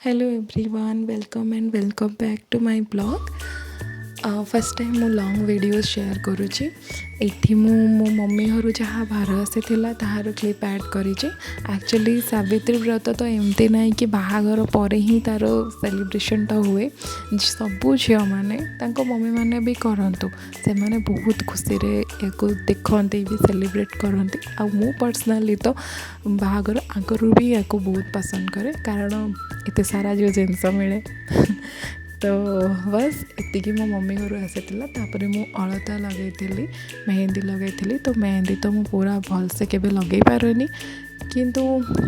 Hello everyone, welcome back to my blog. First time मु long video share करुँची एठी मो mummy घर जहाँ भार आसी तार क्लिप ऐड करी एक्चुअली सावित्री व्रत तो एमती ना कि बाहागर पर ही तार सेलिब्रेशनटा हुए सबू झील मैंने मम्मी मैंने भी करतु से मैंने बहुत खुशी देखते भी सेलिब्रेट करती मु पर्सनाली तो बाहागर आगरू भी या बहुत पसंद करे कारण एत सारा जो जिनस मिले तो बस एतिकी मो मम्मी घर आसी मु अलता लगे मेहंदी लगे तो मेहंदी तो मुझे पूरा भलसे केबे लगे पारेनी किंतु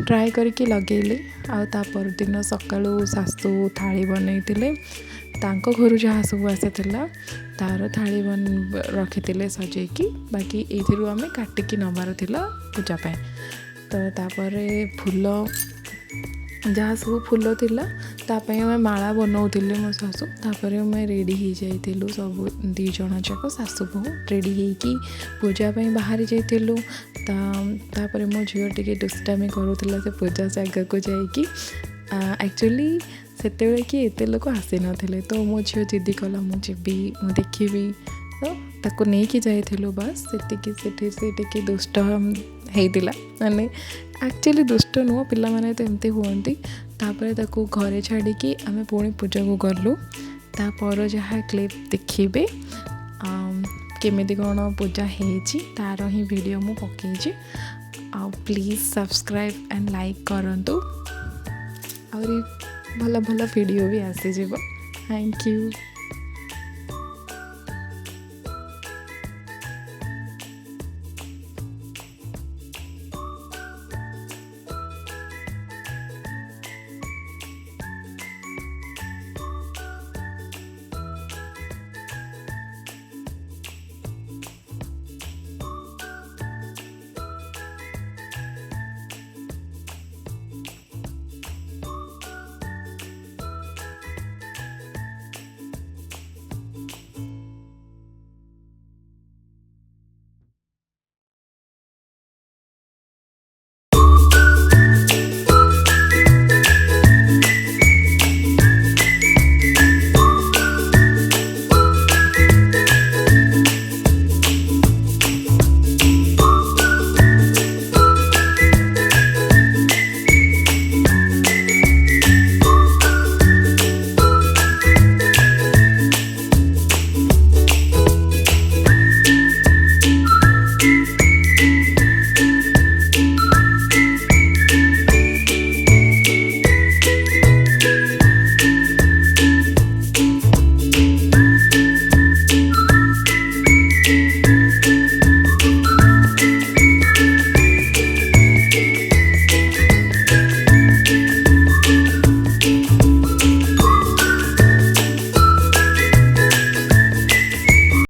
ट्राए करके लगेली आ परदिन सकाळु सासू थाली बनईतिले तांको घर जहाँ सब आसी तार थाली रखी सजेकी बाकी ये आम काटिकी नबार पूजापाई तो तापर फूल जहाँ सब फूल थिला तापाई आम माला बनाऊले मो सासू तापर आम रेडी हो जाइलु सब दी जन जाक सासू बहु रेडी होगी पूजापाई बाहरी जाइलु तापर मो झील टे दुष्टामी करूला से पूजा जगह को जाइकी एक्चुअली सेते कि एत लोक आसी नथिले तो मो झील जिद्दी कला मुझे देखी तो ताको नहीं जाइलु बस से दुष्ट होता माने एक्चुअली दुष्ट नुह पिला माने तो एमती हुअंती तापर ताको घरे छाड़ी आम पुणी पूजा को गलु तापर जहाँ क्लिप देखिए केमिति कौन पूजा होती तार ही वीडियो मु पकई प्लीज सब्सक्राइब एंड लाइक करंतु और भल भल वीडियो भी आसीज। Thank you.